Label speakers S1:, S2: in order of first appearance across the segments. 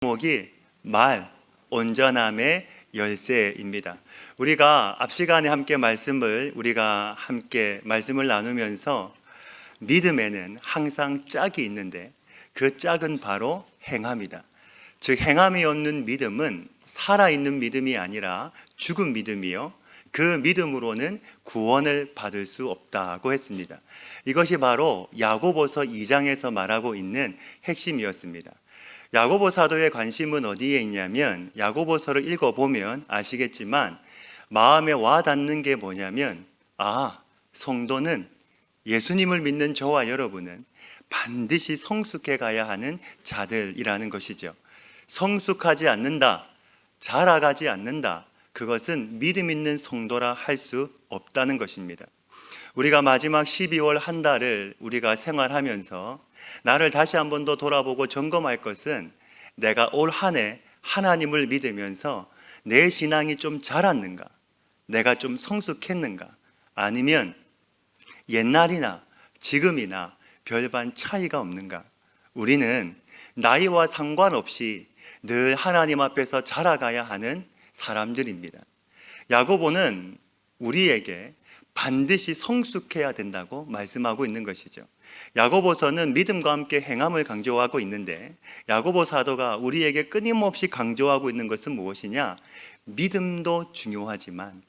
S1: 제목이 말, 온전함의 열쇠입니다. 우리가 앞 시간에 함께 말씀을 나누면서 믿음에는 항상 짝이 있는데 그 짝은 바로 행함이다. 즉 행함이 없는 믿음은 살아있는 믿음이 아니라 죽은 믿음이요, 그 믿음으로는 구원을 받을 수 없다고 했습니다. 이것이 바로 야고보서 2장에서 말하고 있는 핵심이었습니다. 야고보 사도의 관심은 어디에 있냐면, 야고보서를 읽어보면 아시겠지만 마음에 와닿는 게 뭐냐면, 성도는, 예수님을 믿는 저와 여러분은 반드시 성숙해 가야 하는 자들이라는 것이죠. 성숙하지 않는다, 자라가지 않는다, 그것은 믿음 있는 성도라 할 수 없다는 것입니다. 우리가 마지막 12월 한 달을 우리가 생활하면서 나를 다시 한 번 더 돌아보고 점검할 것은, 내가 올 한 해 하나님을 믿으면서 내 신앙이 좀 자랐는가, 내가 좀 성숙했는가, 아니면 옛날이나 지금이나 별반 차이가 없는가. 우리는 나이와 상관없이 늘 하나님 앞에서 자라가야 하는 사람들입니다. 야고보는 우리에게 반드시 성숙해야 된다고 말씀하고 있는 것이죠. 야고보서는 믿음과 함께 행함을 강조하고 있는데, 야고보 사도가 우리에게 끊임없이 강조하고 있는 것은 무엇이냐? 믿음도 중요하지만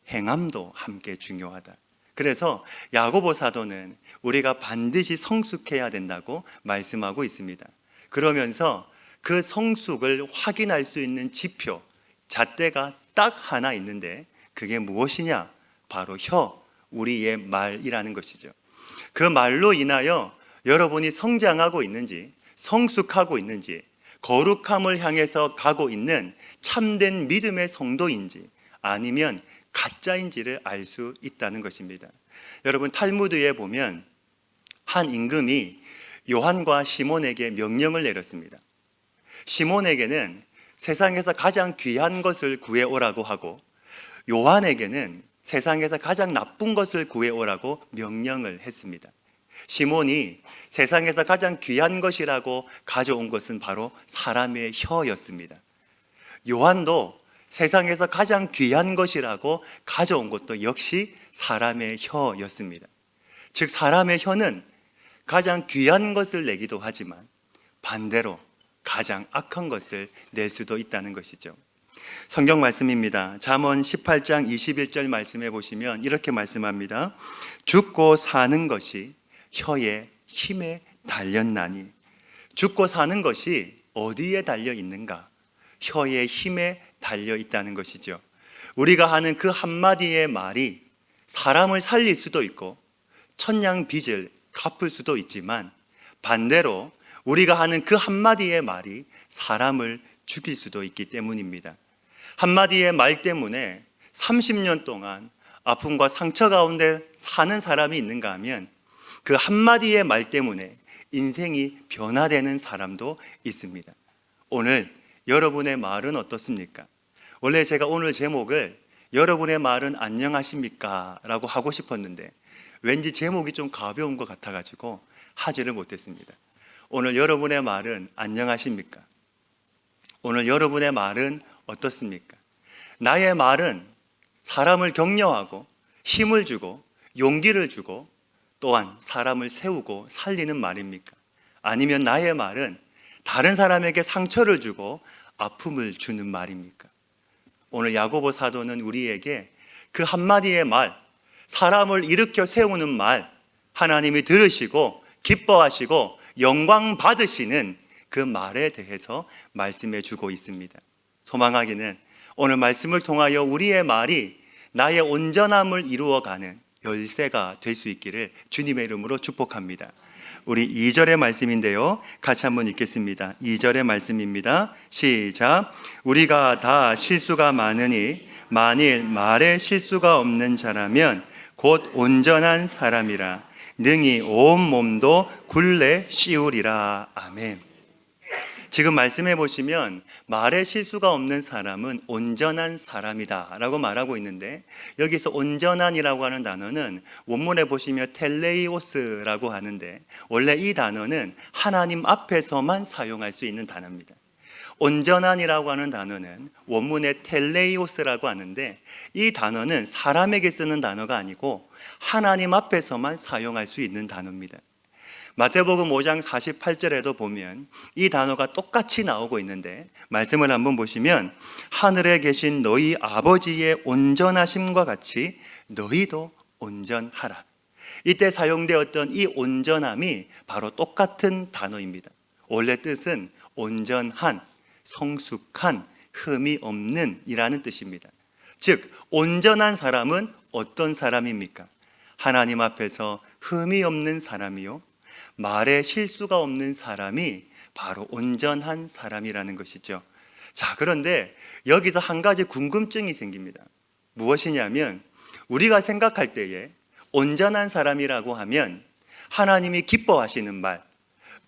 S1: 행함도 함께 중요하다. 그래서 야고보 사도는 우리가 반드시 성숙해야 된다고 말씀하고 있습니다. 그러면서 그 성숙을 확인할 수 있는 지표, 잣대가 딱 하나 있는데 그게 무엇이냐? 바로 우리의 말이라는 것이죠. 그 말로 인하여 여러분이 성장하고 있는지, 성숙하고 있는지, 거룩함을 향해서 가고 있는 참된 믿음의 성도인지 아니면 가짜인지를 알 수 있다는 것입니다. 여러분, 탈무드에 보면 한 임금이 요한과 시몬에게 명령을 내렸습니다. 시몬에게는 세상에서 가장 귀한 것을 구해오라고 하고, 요한에게는 세상에서 가장 나쁜 것을 구해오라고 명령을 했습니다. 시몬이 세상에서 가장 귀한 것이라고 가져온 것은 바로 사람의 혀였습니다. 요한도 세상에서 가장 귀한 것이라고 가져온 것도 역시 사람의 혀였습니다. 즉 사람의 혀는 가장 귀한 것을 내기도 하지만 반대로 가장 악한 것을 낼 수도 있다는 것이죠. 성경 말씀입니다. 잠언 18장 21절 말씀해 보시면 이렇게 말씀합니다. 죽고 사는 것이 혀의 힘에 달렸나니. 죽고 사는 것이 어디에 달려 있는가? 혀의 힘에 달려 있다는 것이죠. 우리가 하는 그 한마디의 말이 사람을 살릴 수도 있고 천냥 빚을 갚을 수도 있지만, 반대로 우리가 하는 그 한마디의 말이 사람을 죽일 수도 있기 때문입니다. 한마디의 말 때문에 30년 동안 아픔과 상처 가운데 사는 사람이 있는가 하면, 그 한마디의 말 때문에 인생이 변화되는 사람도 있습니다. 오늘 여러분의 말은 어떻습니까? 원래 제가 오늘 제목을 여러분의 말은 안녕하십니까? 라고 하고 싶었는데 왠지 제목이 좀 가벼운 것 같아가지고 하지를 못했습니다. 오늘 여러분의 말은 안녕하십니까? 오늘 여러분의 말은 어떻습니까? 나의 말은 사람을 격려하고 힘을 주고 용기를 주고 또한 사람을 세우고 살리는 말입니까? 아니면 나의 말은 다른 사람에게 상처를 주고 아픔을 주는 말입니까? 오늘 야고보 사도는 우리에게 그 한마디의 말, 사람을 일으켜 세우는 말, 하나님이 들으시고 기뻐하시고 영광 받으시는 그 말에 대해서 말씀해 주고 있습니다. 소망하기는 오늘 말씀을 통하여 우리의 말이 나의 온전함을 이루어가는 열쇠가 될 수 있기를 주님의 이름으로 축복합니다. 우리 2절의 말씀인데요, 같이 한번 읽겠습니다. 2절의 말씀입니다. 시작. 우리가 다 실수가 많으니 만일 말에 실수가 없는 자라면 곧 온전한 사람이라 능히 온 몸도 굴레 씌우리라. 아멘. 지금 말씀해 보시면 말에 실수가 없는 사람은 온전한 사람이다 라고 말하고 있는데, 여기서 온전한이라고 하는 단어는 원문에 보시면 텔레이오스라고 하는데, 원래 이 단어는 하나님 앞에서만 사용할 수 있는 단어입니다. 온전한이라고 하는 단어는 원문에 텔레이오스라고 하는데, 이 단어는 사람에게 쓰는 단어가 아니고 하나님 앞에서만 사용할 수 있는 단어입니다. 마태복음 5장 48절에도 보면 이 단어가 똑같이 나오고 있는데, 말씀을 한번 보시면 하늘에 계신 너희 아버지의 온전하심과 같이 너희도 온전하라. 이때 사용되었던 이 온전함이 바로 똑같은 단어입니다. 원래 뜻은 온전한, 성숙한, 흠이 없는 이라는 뜻입니다. 즉 온전한 사람은 어떤 사람입니까? 하나님 앞에서 흠이 없는 사람이요, 말에 실수가 없는 사람이 바로 온전한 사람이라는 것이죠. 자, 그런데 여기서 한 가지 궁금증이 생깁니다. 무엇이냐면, 우리가 생각할 때에 온전한 사람이라고 하면 하나님이 기뻐하시는 말,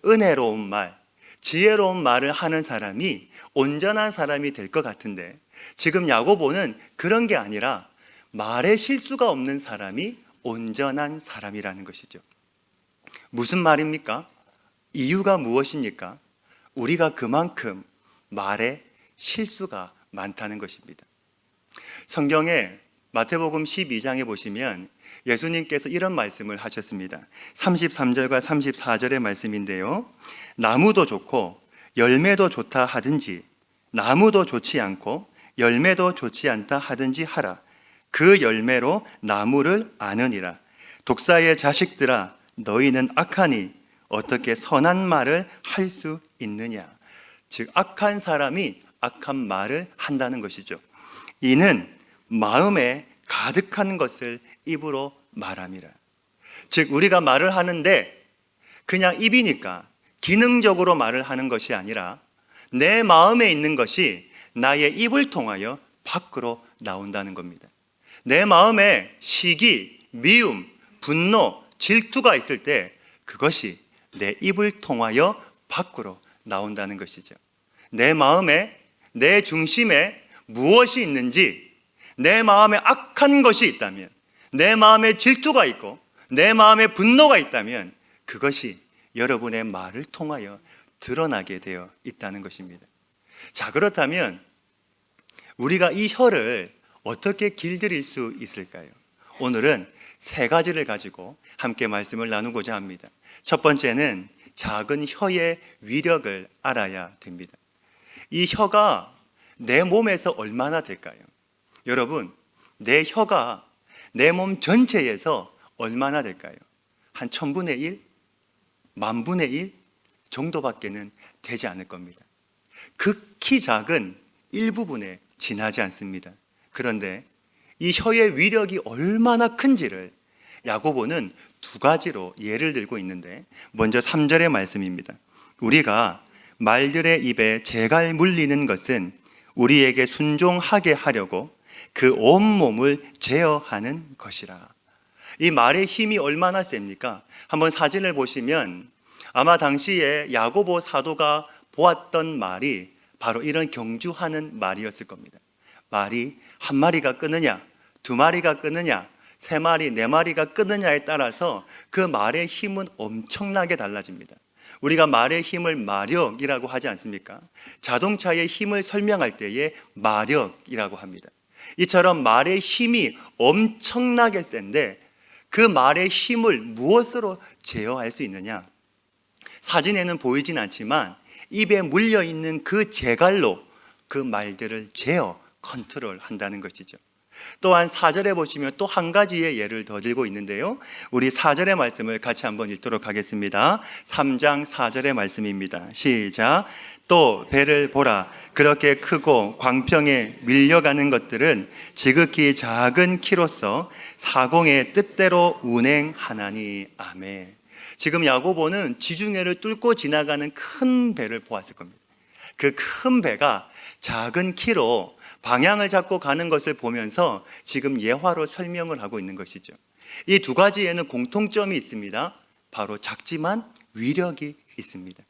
S1: 은혜로운 말, 지혜로운 말을 하는 사람이 온전한 사람이 될 것 같은데, 지금 야고보는 그런 게 아니라 말에 실수가 없는 사람이 온전한 사람이라는 것이죠. 무슨 말입니까? 이유가 무엇입니까? 우리가 그만큼 말에 실수가 많다는 것입니다. 성경에 마태복음 12장에 보시면 예수님께서 이런 말씀을 하셨습니다. 33절과 34절의 말씀인데요, 나무도 좋고 열매도 좋다 하든지 나무도 좋지 않고 열매도 좋지 않다 하든지 하라. 그 열매로 나무를 아느니라. 독사의 자식들아, 너희는 악하니 어떻게 선한 말을 할 수 있느냐. 즉 악한 사람이 악한 말을 한다는 것이죠. 이는 마음에 가득한 것을 입으로 말함이라. 즉 우리가 말을 하는데 그냥 입이니까 기능적으로 말을 하는 것이 아니라 내 마음에 있는 것이 나의 입을 통하여 밖으로 나온다는 겁니다. 내 마음에 시기, 미움, 분노, 질투가 있을 때 그것이 내 입을 통하여 밖으로 나온다는 것이죠. 내 마음에, 내 중심에 무엇이 있는지, 내 마음에 악한 것이 있다면, 내 마음에 질투가 있고 내 마음에 분노가 있다면 그것이 여러분의 말을 통하여 드러나게 되어 있다는 것입니다. 자, 그렇다면 우리가 이 혀를 어떻게 길들일 수 있을까요? 오늘은 세 가지를 가지고 함께 말씀을 나누고자 합니다. 첫 번째는 작은 혀의 위력을 알아야 됩니다. 이 혀가 내 몸에서 얼마나 될까요? 여러분, 내 혀가 내 몸 전체에서 얼마나 될까요? 한 1000분의 1? 10,000분의 1 정도밖에는 되지 않을 겁니다. 극히 작은 일부분에 지나지 않습니다. 그런데 이 혀의 위력이 얼마나 큰지를 야고보는 두 가지로 예를 들고 있는데, 먼저 3절의 말씀입니다. 우리가 말들의 입에 재갈 물리는 것은 우리에게 순종하게 하려고 그 온몸을 제어하는 것이라. 이 말의 힘이 얼마나 셉니까? 한번 사진을 보시면 아마 당시에 야고보 사도가 보았던 말이 바로 이런 경주하는 말이었을 겁니다. 말이 한 마리가 끄느냐, 두 마리가 끄느냐, 세 마리, 네 마리가 끄느냐에 따라서 그 말의 힘은 엄청나게 달라집니다. 우리가 말의 힘을 마력이라고 하지 않습니까? 자동차의 힘을 설명할 때에 마력이라고 합니다. 이처럼 말의 힘이 엄청나게 센데 그 말의 힘을 무엇으로 제어할 수 있느냐? 사진에는 보이진 않지만 입에 물려있는 그 재갈로 그 말들을 제어, 컨트롤한다는 것이죠. 또한 4절에 보시면 또 한 가지의 예를 더 들고 있는데요, 우리 4절의 말씀을 같이 한번 읽도록 하겠습니다. 3장 4절의 말씀입니다. 시작. 또 배를 보라. 그렇게 크고 광평에 밀려가는 것들은 지극히 작은 키로서 사공의 뜻대로 운행하나니. 아멘. 지금 야고보는 지중해를 뚫고 지나가는 큰 배를 보았을 겁니다. 그 큰 배가 작은 키로 방향을 잡고 가는 것을 보면서 지금 예화로 설명을 하고 있는 것이죠. 이 두 가지에는 공통점이 있습니다. 바로 작지만 위력이 있습니다.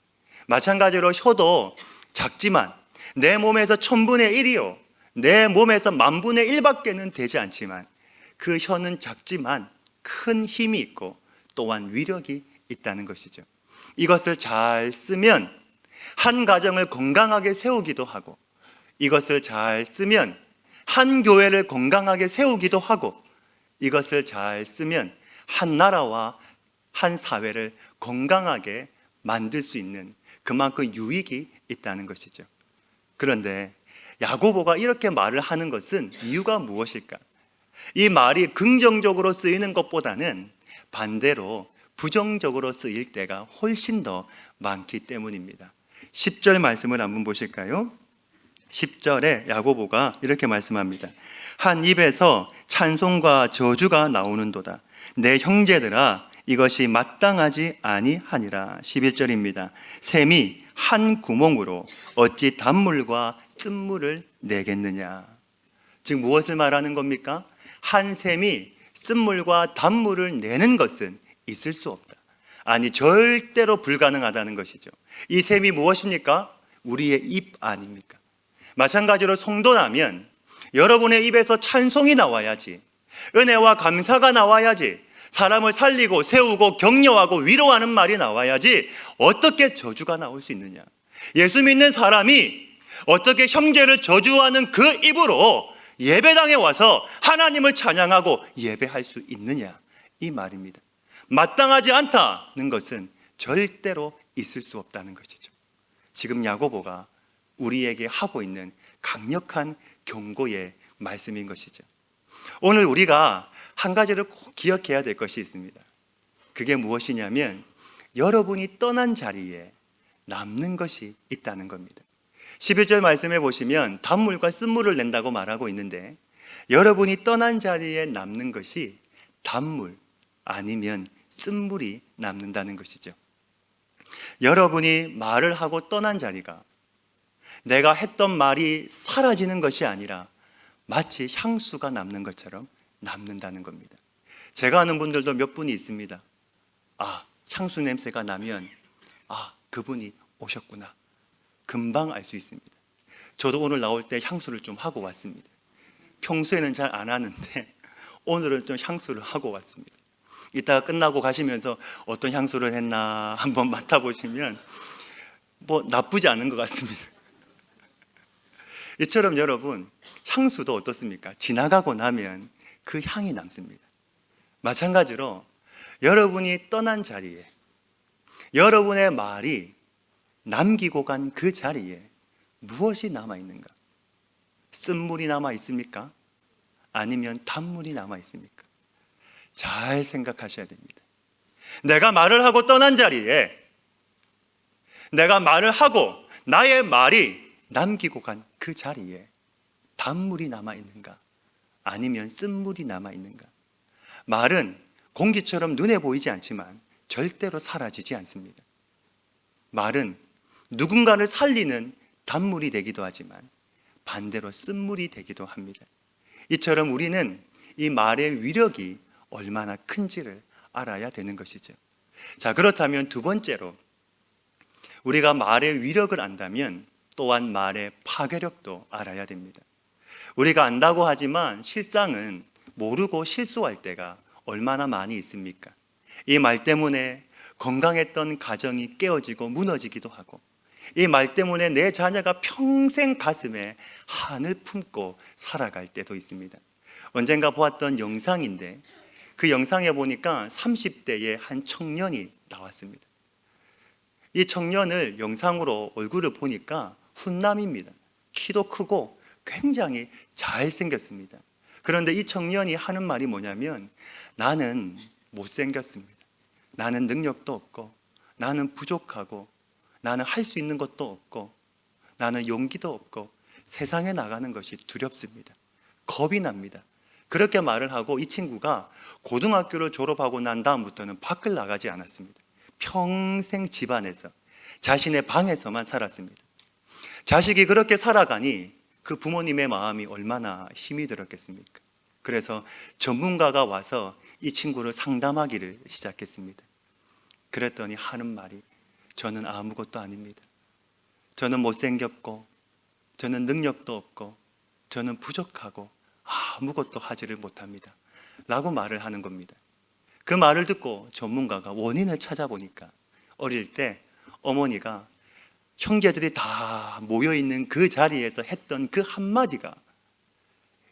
S1: 마찬가지로 혀도 작지만 내 몸에서 1000분의 1이요, 내 몸에서 10,000분의 1밖에는 되지 않지만 그 혀는 작지만 큰 힘이 있고 또한 위력이 있다는 것이죠. 이것을 잘 쓰면 한 가정을 건강하게 세우기도 하고, 이것을 잘 쓰면 한 교회를 건강하게 세우기도 하고, 이것을 잘 쓰면 한 나라와 한 사회를 건강하게 만들 수 있는 그만큼 유익이 있다는 것이죠. 그런데 야고보가 이렇게 말을 하는 것은 이유가 무엇일까? 이 말이 긍정적으로 쓰이는 것보다는 반대로 부정적으로 쓰일 때가 훨씬 더 많기 때문입니다. 10절 말씀을 한번 보실까요? 10절에 야고보가 이렇게 말씀합니다. 한 입에서 찬송과 저주가 나오는도다. 내 형제들아, 이것이 마땅하지 아니하니라. 11절입니다. 샘이 한 구멍으로 어찌 단물과 쓴물을 내겠느냐. 즉 무엇을 말하는 겁니까? 한 샘이 쓴물과 단물을 내는 것은 있을 수 없다. 아니, 절대로 불가능하다는 것이죠. 이 샘이 무엇입니까? 우리의 입 아닙니까? 마찬가지로 성도라면 여러분의 입에서 찬송이 나와야지, 은혜와 감사가 나와야지, 사람을 살리고 세우고 격려하고 위로하는 말이 나와야지 어떻게 저주가 나올 수 있느냐. 예수 믿는 사람이 어떻게 형제를 저주하는 그 입으로 예배당에 와서 하나님을 찬양하고 예배할 수 있느냐, 이 말입니다. 마땅하지 않다는 것은 절대로 있을 수 없다는 것이죠. 지금 야고보가 우리에게 하고 있는 강력한 경고의 말씀인 것이죠. 오늘 우리가 한 가지를 꼭 기억해야 될 것이 있습니다. 그게 무엇이냐면 여러분이 떠난 자리에 남는 것이 있다는 겁니다. 11절 말씀해 보시면 단물과 쓴물을 낸다고 말하고 있는데, 여러분이 떠난 자리에 남는 것이 단물 아니면 쓴물이 남는다는 것이죠. 여러분이 말을 하고 떠난 자리가 내가 했던 말이 사라지는 것이 아니라 마치 향수가 남는 것처럼 남는다는 겁니다. 제가 아는 분들도 몇 분이 있습니다. 향수 냄새가 나면 그분이 오셨구나, 금방 알 수 있습니다. 저도 오늘 나올 때 향수를 좀 하고 왔습니다. 평소에는 잘 안 하는데 오늘은 좀 향수를 하고 왔습니다. 이따가 끝나고 가시면서 어떤 향수를 했나 한번 맡아보시면 나쁘지 않은 것 같습니다. 이처럼 여러분, 향수도 어떻습니까? 지나가고 나면 그 향이 남습니다. 마찬가지로 여러분이 떠난 자리에, 여러분의 말이 남기고 간 그 자리에 무엇이 남아있는가? 쓴물이 남아있습니까? 아니면 단물이 남아있습니까? 잘 생각하셔야 됩니다. 내가 말을 하고 떠난 자리에, 내가 말을 하고 나의 말이 남기고 간 그 자리에 단물이 남아있는가? 아니면 쓴물이 남아있는가? 말은 공기처럼 눈에 보이지 않지만 절대로 사라지지 않습니다. 말은 누군가를 살리는 단물이 되기도 하지만 반대로 쓴물이 되기도 합니다. 이처럼 우리는 이 말의 위력이 얼마나 큰지를 알아야 되는 것이죠. 자, 그렇다면 두 번째로, 우리가 말의 위력을 안다면 또한 말의 파괴력도 알아야 됩니다. 우리가 안다고 하지만 실상은 모르고 실수할 때가 얼마나 많이 있습니까? 이 말 때문에 건강했던 가정이 깨어지고 무너지기도 하고, 이 말 때문에 내 자녀가 평생 가슴에 한을 품고 살아갈 때도 있습니다. 언젠가 보았던 영상인데 그 영상에 보니까 30대의 한 청년이 나왔습니다. 이 청년을 영상으로 얼굴을 보니까 훈남입니다. 키도 크고 굉장히 잘생겼습니다. 그런데 이 청년이 하는 말이 뭐냐면, 나는 못생겼습니다. 나는 능력도 없고, 나는 부족하고, 나는 할 수 있는 것도 없고, 나는 용기도 없고, 세상에 나가는 것이 두렵습니다. 겁이 납니다. 그렇게 말을 하고 이 친구가 고등학교를 졸업하고 난 다음부터는 밖을 나가지 않았습니다. 평생 집안에서, 자신의 방에서만 살았습니다. 자식이 그렇게 살아가니 그 부모님의 마음이 얼마나 힘이 들었겠습니까? 그래서 전문가가 와서 이 친구를 상담하기를 시작했습니다. 그랬더니 하는 말이, 저는 아무것도 아닙니다. 저는 못생겼고, 저는 능력도 없고, 저는 부족하고 아무것도 하지를 못합니다 라고 말을 하는 겁니다. 그 말을 듣고 전문가가 원인을 찾아보니까 어릴 때 어머니가 형제들이 다 모여있는 그 자리에서 했던 그 한마디가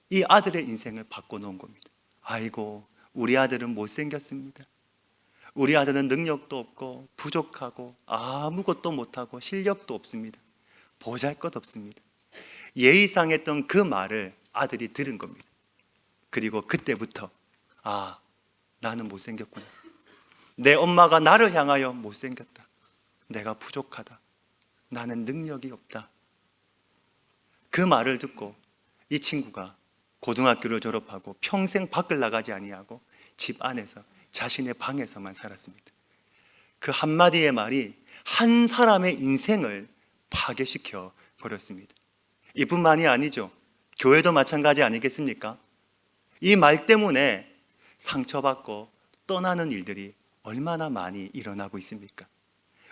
S1: 이 아들의 인생을 바꿔놓은 겁니다. 아이고, 우리 아들은 못생겼습니다. 우리 아들은 능력도 없고 부족하고 아무것도 못하고 실력도 없습니다. 보잘것없습니다. 예의상했던 그 말을 아들이 들은 겁니다. 그리고 그때부터 나는 못생겼구나. 내 엄마가 나를 향하여 못생겼다. 내가 부족하다. 나는 능력이 없다. 그 말을 듣고 이 친구가 고등학교를 졸업하고 평생 밖을 나가지 아니하고 집 안에서 자신의 방에서만 살았습니다. 그 한마디의 말이 한 사람의 인생을 파괴시켜 버렸습니다. 이뿐만이 아니죠. 교회도 마찬가지 아니겠습니까? 이 말 때문에 상처받고 떠나는 일들이 얼마나 많이 일어나고 있습니까?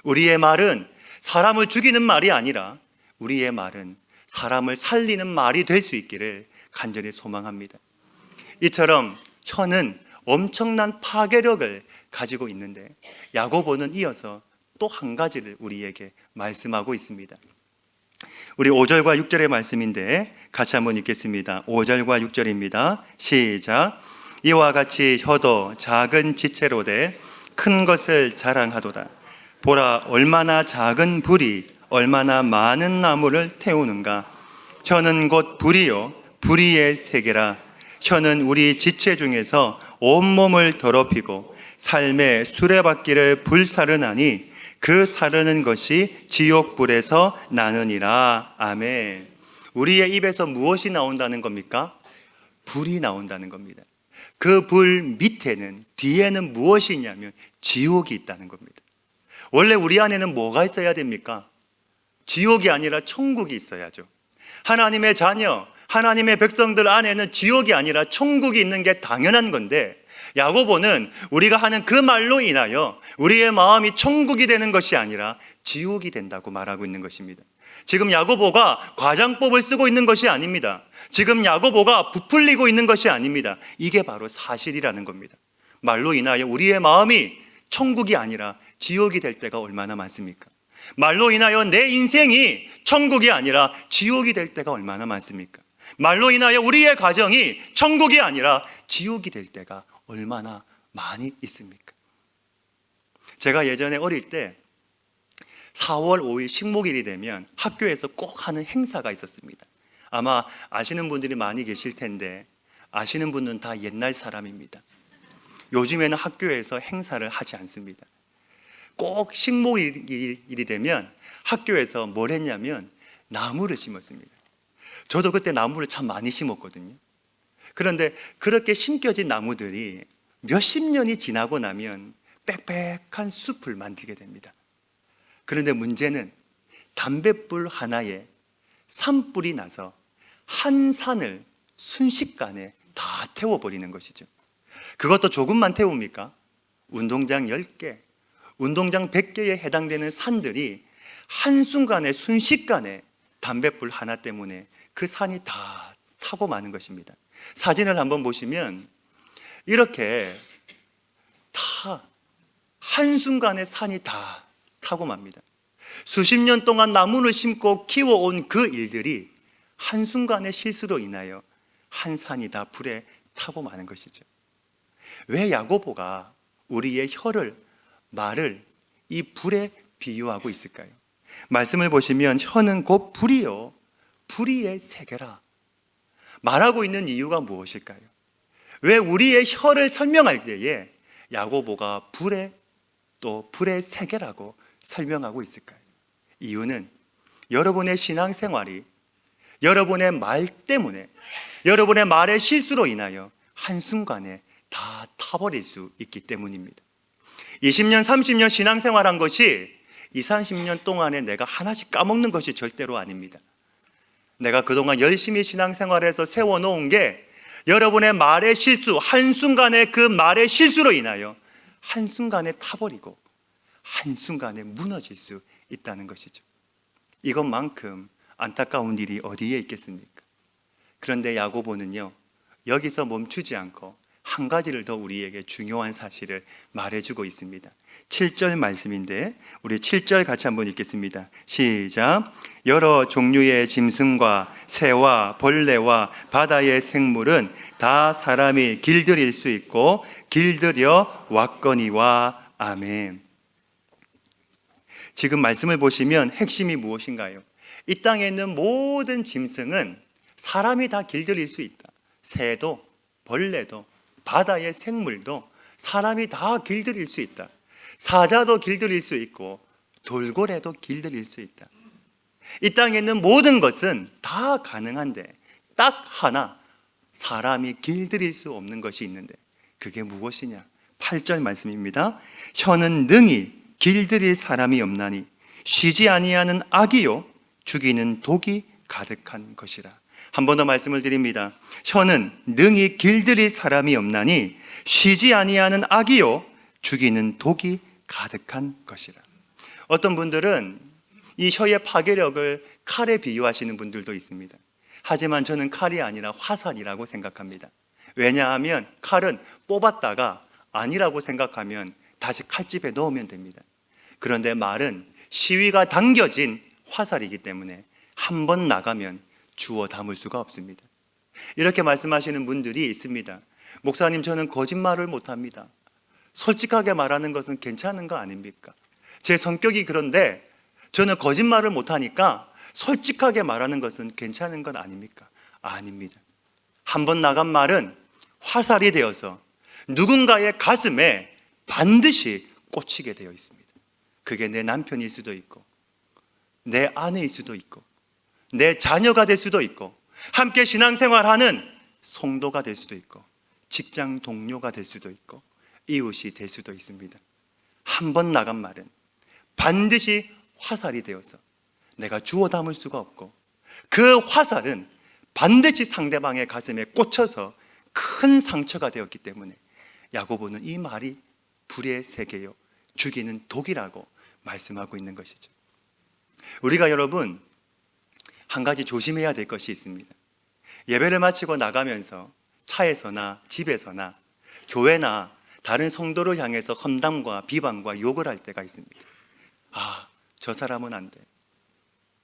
S1: 우리의 말은 사람을 죽이는 말이 아니라 우리의 말은 사람을 살리는 말이 될 수 있기를 간절히 소망합니다. 이처럼 혀는 엄청난 파괴력을 가지고 있는데 야고보는 이어서 또 한 가지를 우리에게 말씀하고 있습니다. 우리 5절과 6절의 말씀인데 같이 한번 읽겠습니다. 5절과 6절입니다. 시작. 이와 같이 혀도 작은 지체로 돼 큰 것을 자랑하도다. 보라, 얼마나 작은 불이 얼마나 많은 나무를 태우는가. 혀는 곧 불이요 불의의 세계라. 혀는 우리 지체 중에서 온몸을 더럽히고 삶의 수레바퀴를 불사르나니 그 사르는 것이 지옥불에서 나느니라. 아멘. 우리의 입에서 무엇이 나온다는 겁니까? 불이 나온다는 겁니다. 그 불 밑에는, 뒤에는 무엇이 있냐면 지옥이 있다는 겁니다. 원래 우리 안에는 뭐가 있어야 됩니까? 지옥이 아니라 천국이 있어야죠. 하나님의 자녀, 하나님의 백성들 안에는 지옥이 아니라 천국이 있는 게 당연한 건데 야고보는 우리가 하는 그 말로 인하여 우리의 마음이 천국이 되는 것이 아니라 지옥이 된다고 말하고 있는 것입니다. 지금 야고보가 과장법을 쓰고 있는 것이 아닙니다. 지금 야고보가 부풀리고 있는 것이 아닙니다. 이게 바로 사실이라는 겁니다. 말로 인하여 우리의 마음이 천국이 아니라 지옥이 될 때가 얼마나 많습니까? 말로 인하여 내 인생이 천국이 아니라 지옥이 될 때가 얼마나 많습니까? 말로 인하여 우리의 가정이 천국이 아니라 지옥이 될 때가 얼마나 많이 있습니까? 제가 예전에 어릴 때 4월 5일 식목일이 되면 학교에서 꼭 하는 행사가 있었습니다. 아마 아시는 분들이 많이 계실 텐데 아시는 분은 다 옛날 사람입니다. 요즘에는 학교에서 행사를 하지 않습니다. 꼭 식목일이 되면 학교에서 뭘 했냐면 나무를 심었습니다. 저도 그때 나무를 참 많이 심었거든요. 그런데 그렇게 심겨진 나무들이 몇십 년이 지나고 나면 빽빽한 숲을 만들게 됩니다. 그런데 문제는 담뱃불 하나에 산불이 나서 한 산을 순식간에 다 태워버리는 것이죠. 그것도 조금만 태웁니까? 운동장 10개, 운동장 100개에 해당되는 산들이 한순간에 순식간에 담뱃불 하나 때문에 그 산이 다 타고 마는 것입니다. 사진을 한번 보시면 이렇게 다 한순간에 산이 다 타고 맙니다. 수십 년 동안 나무를 심고 키워온 그 일들이 한순간의 실수로 인하여 한 산이 다 불에 타고 마는 것이죠. 왜 야고보가 우리의 혀를, 말을 이 불에 비유하고 있을까요? 말씀을 보시면 혀는 곧 불이요 불의의 세계라 말하고 있는 이유가 무엇일까요? 왜 우리의 혀를 설명할 때에 야고보가 불의 또 불의 세계라고 설명하고 있을까요? 이유는 여러분의 신앙생활이 여러분의 말 때문에 여러분의 말의 실수로 인하여 한순간에 다 타버릴 수 있기 때문입니다. 20년, 30년 신앙생활한 것이 20, 30년 동안에 내가 하나씩 까먹는 것이 절대로 아닙니다. 내가 그동안 열심히 신앙생활해서 세워놓은 게 여러분의 말의 실수, 한순간에 그 말의 실수로 인하여 한순간에 타버리고 한순간에 무너질 수 있다는 것이죠. 이것만큼 안타까운 일이 어디에 있겠습니까? 그런데 야고보는요, 여기서 멈추지 않고 한 가지를 더 우리에게 중요한 사실을 말해주고 있습니다. 7절 말씀인데 우리 7절 같이 한번 읽겠습니다. 시작. 여러 종류의 짐승과 새와 벌레와 바다의 생물은 다 사람이 길들일 수 있고 길들여 왔거니와. 아멘. 지금 말씀을 보시면 핵심이 무엇인가요? 이 땅에 있는 모든 짐승은 사람이 다 길들일 수 있다. 새도 벌레도 바다의 생물도 사람이 다 길들일 수 있다. 사자도 길들일 수 있고 돌고래도 길들일 수 있다. 이 땅에 있는 모든 것은 다 가능한데 딱 하나 사람이 길들일 수 없는 것이 있는데 그게 무엇이냐? 8절 말씀입니다. 혀는 능히 길들일 사람이 없나니 쉬지 아니하는 악이요 죽이는 독이 가득한 것이라. 한 번 더 말씀을 드립니다. 혀는 능히 길들일 사람이 없나니 쉬지 아니하는 악이요 죽이는 독이 가득한 것이라. 어떤 분들은 이 혀의 파괴력을 칼에 비유하시는 분들도 있습니다. 하지만 저는 칼이 아니라 화살이라고 생각합니다. 왜냐하면 칼은 뽑았다가 아니라고 생각하면 다시 칼집에 넣으면 됩니다. 그런데 말은 시위가 당겨진 화살이기 때문에 한 번 나가면 주워 담을 수가 없습니다. 이렇게 말씀하시는 분들이 있습니다. 목사님, 저는 거짓말을 못합니다. 솔직하게 말하는 것은 괜찮은 거 아닙니까? 제 성격이 그런데 저는 거짓말을 못하니까 솔직하게 말하는 것은 괜찮은 건 아닙니까? 아닙니다. 한 번 나간 말은 화살이 되어서 누군가의 가슴에 반드시 꽂히게 되어 있습니다. 그게 내 남편일 수도 있고 내 아내일 수도 있고 내 자녀가 될 수도 있고 함께 신앙생활하는 성도가 될 수도 있고 직장 동료가 될 수도 있고 이웃이 될 수도 있습니다. 한 번 나간 말은 반드시 화살이 되어서 내가 주워 담을 수가 없고 그 화살은 반드시 상대방의 가슴에 꽂혀서 큰 상처가 되었기 때문에 야고보는 이 말이 불의 세계요 죽이는 독이라고 말씀하고 있는 것이죠. 우리가 여러분 한 가지 조심해야 될 것이 있습니다. 예배를 마치고 나가면서 차에서나 집에서나 교회나 다른 성도를 향해서 험담과 비방과 욕을 할 때가 있습니다. 아, 저 사람은 안 돼.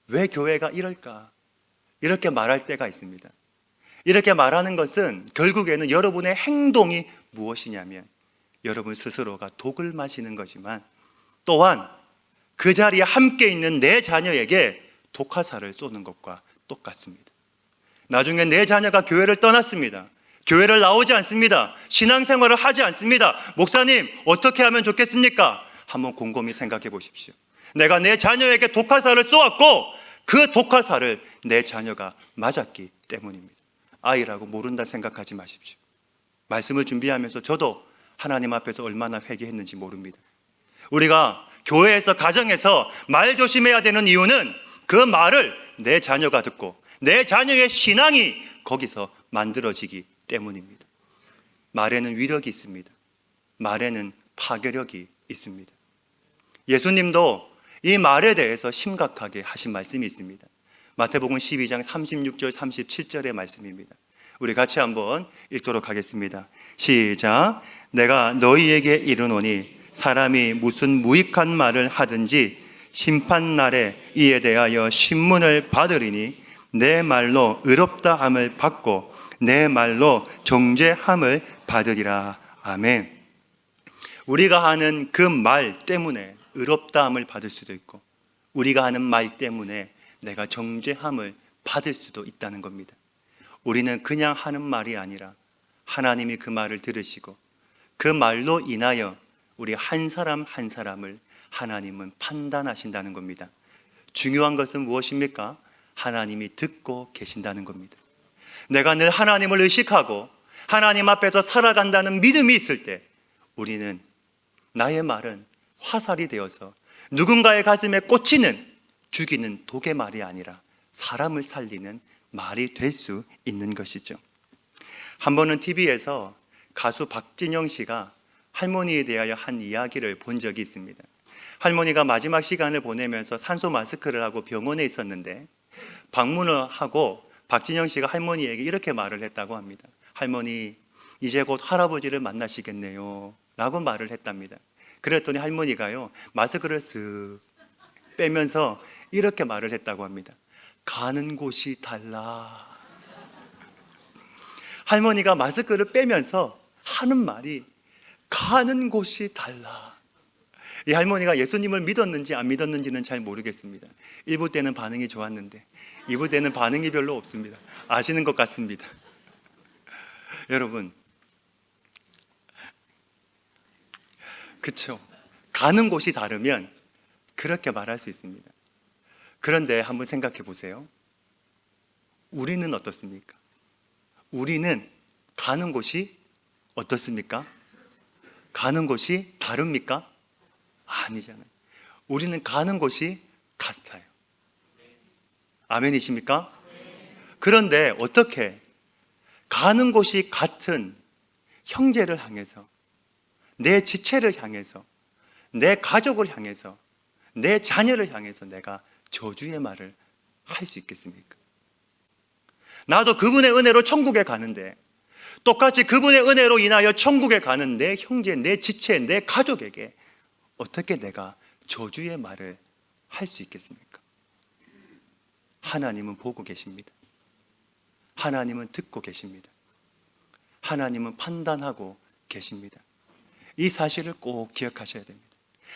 S1: 왜 교회가 이럴까? 이렇게 말할 때가 있습니다. 이렇게 말하는 것은 결국에는 여러분의 행동이 무엇이냐면 여러분 스스로가 독을 마시는 거지만 또한 그 자리에 함께 있는 내 자녀에게 독화살을 쏘는 것과 똑같습니다. 나중에 내 자녀가 교회를 떠났습니다. 교회를 나오지 않습니다. 신앙생활을 하지 않습니다. 목사님, 어떻게 하면 좋겠습니까? 한번 곰곰이 생각해 보십시오. 내가 내 자녀에게 독화살을 쏘았고 그 독화살을 내 자녀가 맞았기 때문입니다. 아이라고 모른다 생각하지 마십시오. 말씀을 준비하면서 저도 하나님 앞에서 얼마나 회개했는지 모릅니다. 우리가 교회에서 가정에서 말 조심해야 되는 이유는 그 말을 내 자녀가 듣고 내 자녀의 신앙이 거기서 만들어지기 때문입니다. 말에는 위력이 있습니다. 말에는 파괴력이 있습니다. 예수님도 이 말에 대해서 심각하게 하신 말씀이 있습니다. 마태복음 12장 36절 37절의 말씀입니다. 우리 같이 한번 읽도록 하겠습니다. 시작. 내가 너희에게 이르노니 사람이 무슨 무익한 말을 하든지 심판날에 이에 대하여 신문을 받으리니 내 말로 의롭다함을 받고 내 말로 정죄함을 받으리라. 아멘. 우리가 하는 그 말 때문에 의롭다함을 받을 수도 있고 우리가 하는 말 때문에 내가 정죄함을 받을 수도 있다는 겁니다. 우리는 그냥 하는 말이 아니라 하나님이 그 말을 들으시고 그 말로 인하여 우리 한 사람 한 사람을 하나님은 판단하신다는 겁니다. 중요한 것은 무엇입니까? 하나님이 듣고 계신다는 겁니다. 내가 늘 하나님을 의식하고 하나님 앞에서 살아간다는 믿음이 있을 때 우리는 나의 말은 화살이 되어서 누군가의 가슴에 꽂히는 죽이는 독의 말이 아니라 사람을 살리는 말이 될 수 있는 것이죠. 한 번은 TV에서 가수 박진영 씨가 할머니에 대하여 한 이야기를 본 적이 있습니다. 할머니가 마지막 시간을 보내면서 산소 마스크를 하고 병원에 있었는데 방문을 하고 박진영 씨가 할머니에게 이렇게 말을 했다고 합니다. 할머니, 이제 곧 할아버지를 만나시겠네요 라고 말을 했답니다. 그랬더니 할머니가요, 마스크를 쓱 빼면서 이렇게 말을 했다고 합니다. 가는 곳이 달라. 할머니가 마스크를 빼면서 하는 말이 가는 곳이 달라. 이 할머니가 예수님을 믿었는지 안 믿었는지는 잘 모르겠습니다. 1부 때는 반응이 좋았는데 2부 때는 반응이 별로 없습니다. 아시는 것 같습니다. 여러분, 그쵸? 가는 곳이 다르면 그렇게 말할 수 있습니다. 그런데 한번 생각해 보세요. 우리는 어떻습니까? 우리는 가는 곳이 어떻습니까? 가는 곳이 다릅니까? 아니잖아요. 우리는 가는 곳이 같아요. 아멘이십니까? 그런데 어떻게 가는 곳이 같은 형제를 향해서, 내 지체를 향해서, 내 가족을 향해서, 내 자녀를 향해서 내가 저주의 말을 할 수 있겠습니까? 나도 그분의 은혜로 천국에 가는데 똑같이 그분의 은혜로 인하여 천국에 가는 내 형제, 내 지체, 내 가족에게 어떻게 내가 저주의 말을 할 수 있겠습니까? 하나님은 보고 계십니다. 하나님은 듣고 계십니다. 하나님은 판단하고 계십니다. 이 사실을 꼭 기억하셔야 됩니다.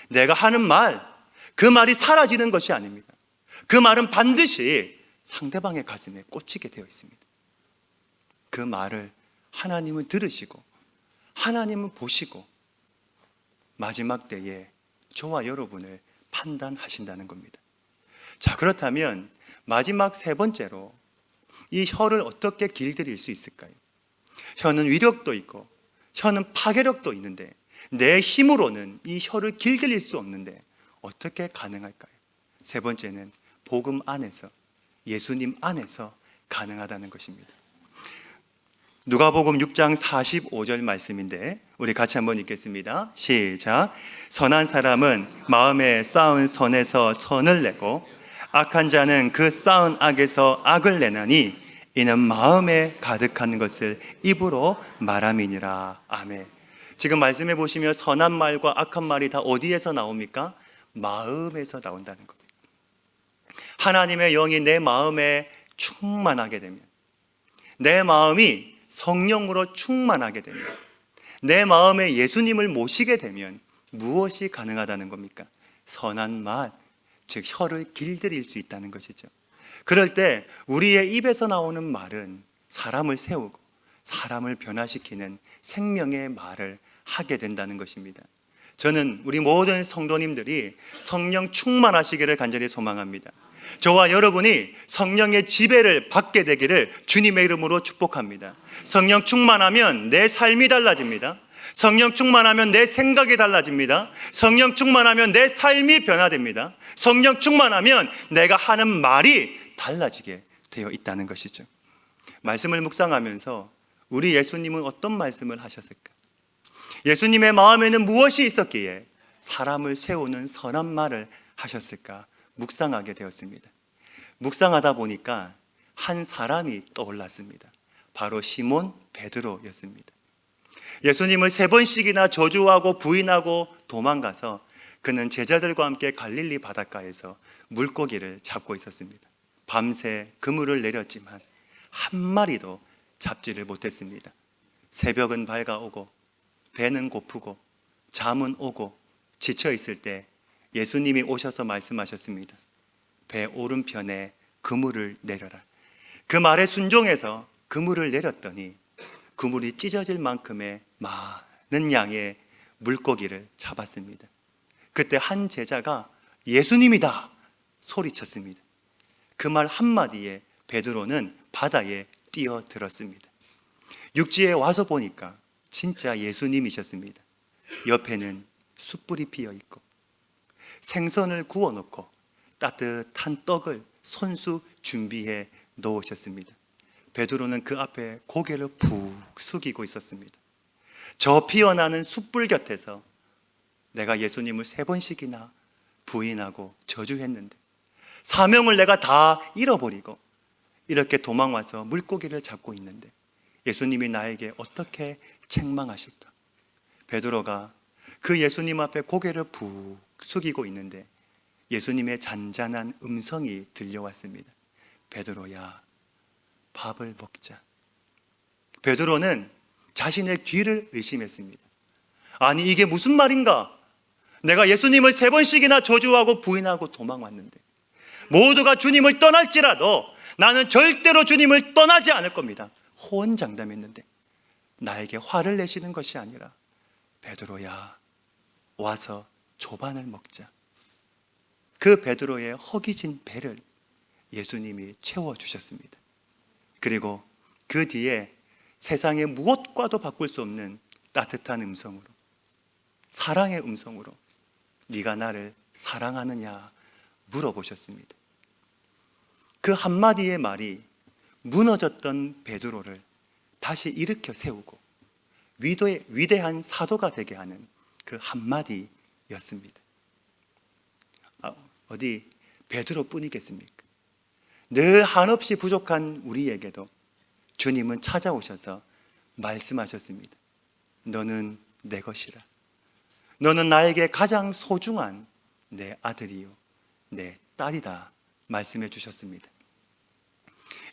S1: 내가 하는 말, 그 말이 사라지는 것이 아닙니다. 그 말은 반드시 상대방의 가슴에 꽂히게 되어 있습니다. 그 말을 하나님은 들으시고 하나님은 보시고 마지막 때에 저와 여러분을 판단하신다는 겁니다. 자, 그렇다면 마지막 세 번째로 이 혀를 어떻게 길들일 수 있을까요? 혀는 위력도 있고 혀는 파괴력도 있는데 내 힘으로는 이 혀를 길들일 수 없는데 어떻게 가능할까요? 세 번째는 복음 안에서, 예수님 안에서 가능하다는 것입니다. 누가복음 6장 45절 말씀인데 우리 같이 한번 읽겠습니다. 시작. 선한 사람은 마음에 쌓은 선에서 선을 내고 악한 자는 그 쌓은 악에서 악을 내나니 이는 마음에 가득한 것을 입으로 말함이니라. 아멘. 지금 말씀해 보시면 선한 말과 악한 말이 다 어디에서 나옵니까? 마음에서 나온다는 겁니다. 하나님의 영이 내 마음에 충만하게 되면, 내 마음이 성령으로 충만하게 되면, 내 마음에 예수님을 모시게 되면 무엇이 가능하다는 겁니까? 선한 말, 즉 혀를 길들일 수 있다는 것이죠. 그럴 때 우리의 입에서 나오는 말은 사람을 세우고 사람을 변화시키는 생명의 말을 하게 된다는 것입니다. 저는 우리 모든 성도님들이 성령 충만하시기를 간절히 소망합니다. 저와 여러분이 성령의 지배를 받게 되기를 주님의 이름으로 축복합니다. 성령 충만하면 내 삶이 달라집니다. 성령 충만하면 내 생각이 달라집니다. 성령 충만하면 내 삶이 변화됩니다. 성령 충만하면 내가 하는 말이 달라지게 되어 있다는 것이죠. 말씀을 묵상하면서 우리 예수님은 어떤 말씀을 하셨을까? 예수님의 마음에는 무엇이 있었기에 사람을 세우는 선한 말을 하셨을까? 묵상하게 되었습니다. 묵상하다 보니까 한 사람이 떠올랐습니다. 바로 시몬 베드로였습니다. 예수님을 3번씩이나 저주하고 부인하고 도망가서 그는 제자들과 함께 갈릴리 바닷가에서 물고기를 잡고 있었습니다. 밤새 그물을 내렸지만 한 마리도 잡지를 못했습니다. 새벽은 밝아오고 배는 고프고 잠은 오고 지쳐 있을 때 예수님이 오셔서 말씀하셨습니다. 배 오른편에 그물을 내려라. 그 말에 순종해서 그물을 내렸더니 그물이 찢어질 만큼의 많은 양의 물고기를 잡았습니다. 그때 한 제자가 예수님이다 소리쳤습니다. 그 말 한마디에 베드로는 바다에 뛰어들었습니다. 육지에 와서 보니까 진짜 예수님이셨습니다. 옆에는 숯불이 피어 있고 생선을 구워놓고 따뜻한 떡을 손수 준비해 놓으셨습니다. 베드로는 그 앞에 고개를 푹 숙이고 있었습니다. 저 피어나는 숯불 곁에서 내가 예수님을 3번씩이나 부인하고 저주했는데 사명을 내가 다 잃어버리고 이렇게 도망와서 물고기를 잡고 있는데 예수님이 나에게 어떻게 책망하실까? 베드로가 그 예수님 앞에 고개를 푹 숙이고 있는데 예수님의 잔잔한 음성이 들려왔습니다. 베드로야, 밥을 먹자. 베드로는 자신의 뒤를 의심했습니다. 아니, 이게 무슨 말인가? 내가 예수님을 3번씩이나 저주하고 부인하고 도망왔는데 모두가 주님을 떠날지라도 나는 절대로 주님을 떠나지 않을 겁니다. 호언장담했는데 나에게 화를 내시는 것이 아니라 베드로야, 와서 조반을 먹자. 그 베드로의 허기진 배를 예수님이 채워주셨습니다. 그리고 그 뒤에 세상의 무엇과도 바꿀 수 없는 따뜻한 음성으로, 사랑의 음성으로 네가 나를 사랑하느냐 물어보셨습니다. 그 한마디의 말이 무너졌던 베드로를 다시 일으켜 세우고 위대한 사도가 되게 하는 그 한마디였습니다. 어디 베드로뿐이겠습니까? 늘 한없이 부족한 우리에게도 주님은 찾아오셔서 말씀하셨습니다. 너는 내 것이라. 너는 나에게 가장 소중한 내 아들이요 내 딸이다 말씀해 주셨습니다.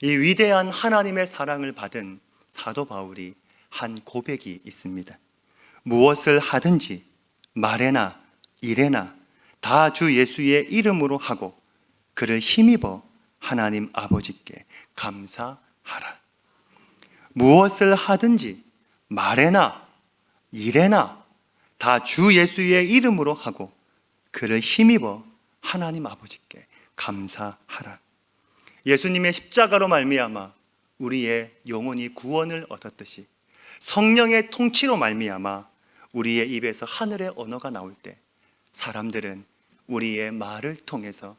S1: 이 위대한 하나님의 사랑을 받은 사도 바울이 한 고백이 있습니다. 무엇을 하든지 말에나 일에나 다 주 예수의 이름으로 하고 그를 힘입어 하나님 아버지께 감사하라. 무엇을 하든지 말에나 일에나 다 주 예수의 이름으로 하고 그를 힘입어 하나님 아버지께 감사하라. 예수님의 십자가로 말미암아 우리의 영혼이 구원을 얻었듯이 성령의 통치로 말미암아 우리의 입에서 하늘의 언어가 나올 때 사람들은 우리의 말을 통해서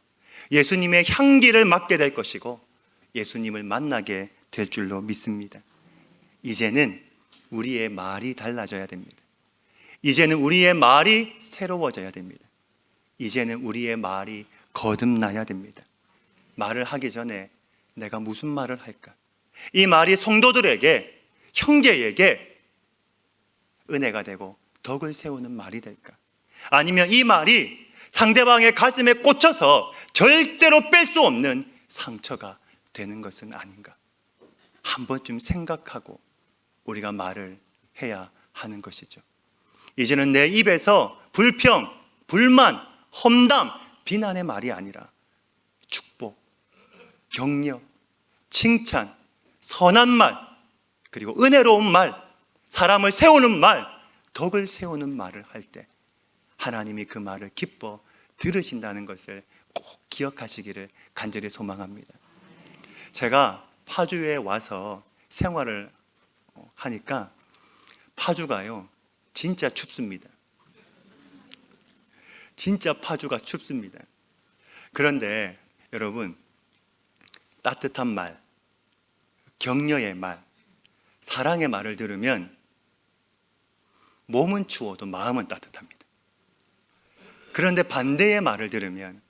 S1: 예수님의 향기를 맡게 될 것이고 예수님을 만나게 될 줄로 믿습니다. 이제는 우리의 말이 달라져야 됩니다. 이제는 우리의 말이 새로워져야 됩니다. 이제는 우리의 말이 거듭나야 됩니다. 말을 하기 전에 내가 무슨 말을 할까? 이 말이 성도들에게, 형제에게 은혜가 되고 덕을 세우는 말이 될까? 아니면 이 말이 상대방의 가슴에 꽂혀서 절대로 뺄 수 없는 상처가 되는 것은 아닌가? 한 번쯤 생각하고 우리가 말을 해야 하는 것이죠. 이제는 내 입에서 불평, 불만, 험담, 비난의 말이 아니라 축복, 격려, 칭찬, 선한 말, 그리고 은혜로운 말, 사람을 세우는 말, 덕을 세우는 말을 할 때 하나님이 그 말을 기뻐 들으신다는 것을 꼭 기억하시기를 간절히 소망합니다. 제가 파주에 와서 생활을 하니까 파주가요 진짜 춥습니다. 진짜 파주가 춥습니다. 그런데 여러분, 따뜻한 말, 격려의 말, 사랑의 말을 들으면 몸은 추워도 마음은 따뜻합니다. 그런데 반대의 말을 들으면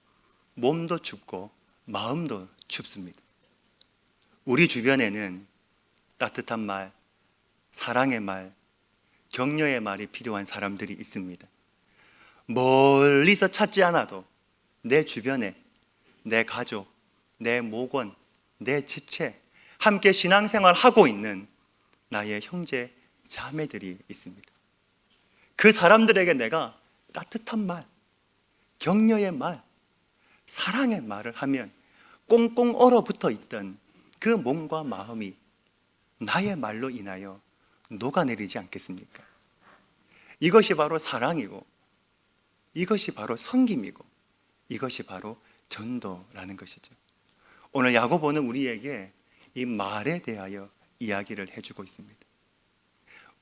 S1: 몸도 춥고 마음도 춥습니다. 우리 주변에는 따뜻한 말, 사랑의 말, 격려의 말이 필요한 사람들이 있습니다. 멀리서 찾지 않아도 내 주변에 내 가족, 내 모권, 내 지체, 함께 신앙생활하고 있는 나의 형제, 자매들이 있습니다. 그 사람들에게 내가 따뜻한 말, 격려의 말, 사랑의 말을 하면 꽁꽁 얼어붙어 있던 그 몸과 마음이 나의 말로 인하여 녹아내리지 않겠습니까? 이것이 바로 사랑이고 이것이 바로 섬김이고 이것이 바로 전도라는 것이죠. 오늘 야고보는 우리에게 이 말에 대하여 이야기를 해주고 있습니다.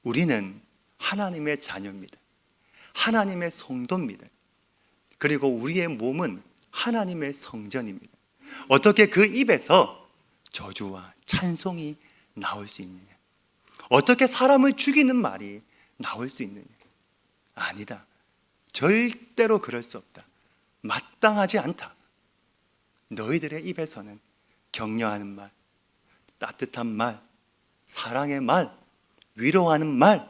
S1: 우리는 하나님의 자녀입니다. 하나님의 성도입니다. 그리고 우리의 몸은 하나님의 성전입니다. 어떻게 그 입에서 저주와 찬송이 나올 수 있느냐? 어떻게 사람을 죽이는 말이 나올 수 있느냐? 아니다. 절대로 그럴 수 없다. 마땅하지 않다. 너희들의 입에서는 격려하는 말, 따뜻한 말, 사랑의 말, 위로하는 말,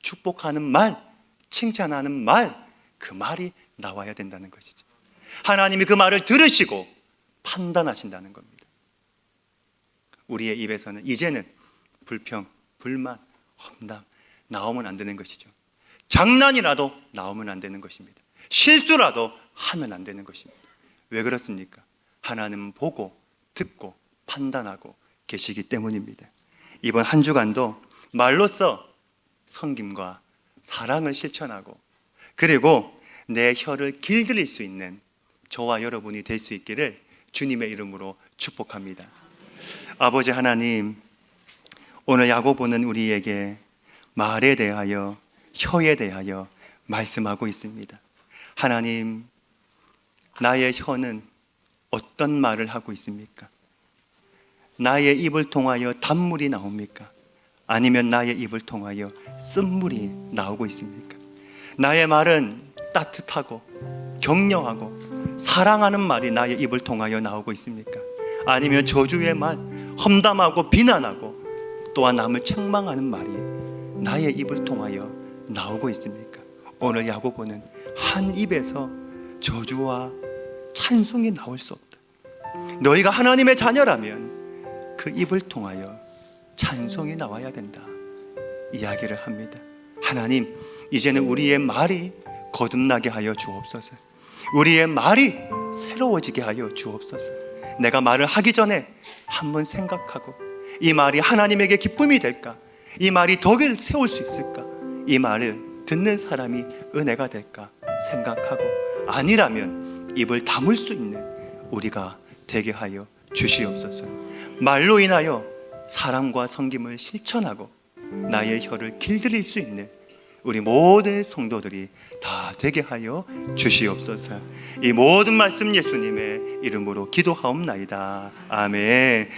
S1: 축복하는 말, 칭찬하는 말, 그 말이 나와야 된다는 것이죠. 하나님이 그 말을 들으시고 판단하신다는 겁니다. 우리의 입에서는 이제는 불평, 불만, 험담 나오면 안 되는 것이죠. 장난이라도 나오면 안 되는 것입니다. 실수라도 하면 안 되는 것입니다. 왜 그렇습니까? 하나님은 보고 듣고 판단하고 계시기 때문입니다. 이번 한 주간도 말로써 섬김과 사랑을 실천하고, 그리고 내 혀를 길들일 수 있는 저와 여러분이 될 수 있기를 주님의 이름으로 축복합니다. 아버지 하나님, 오늘 야고보는 우리에게 말에 대하여, 혀에 대하여 말씀하고 있습니다. 하나님, 나의 혀는 어떤 말을 하고 있습니까? 나의 입을 통하여 단물이 나옵니까? 아니면 나의 입을 통하여 쓴물이 나오고 있습니까? 나의 말은 따뜻하고 격려하고 사랑하는 말이 나의 입을 통하여 나오고 있습니까? 아니면 저주의 말, 험담하고 비난하고 또한 남을 책망하는 말이 나의 입을 통하여 나오고 있습니까? 오늘 야고보는 한 입에서 저주와 찬송이 나올 수 없다. 너희가 하나님의 자녀라면 그 입을 통하여 찬송이 나와야 된다 이야기를 합니다. 하나님, 이제는 우리의 말이 거듭나게 하여 주옵소서. 우리의 말이 새로워지게 하여 주옵소서. 내가 말을 하기 전에 한번 생각하고, 이 말이 하나님에게 기쁨이 될까? 이 말이 덕을 세울 수 있을까? 이 말을 듣는 사람이 은혜가 될까 생각하고, 아니라면 입을 다물 수 있는 우리가 되게 하여 주시옵소서. 말로 인하여 사랑과 섬김을 실천하고 나의 혀를 길들일 수 있는 우리 모든 성도들이 다 되게 하여 주시옵소서. 이 모든 말씀 예수님의 이름으로 기도하옵나이다. 아멘.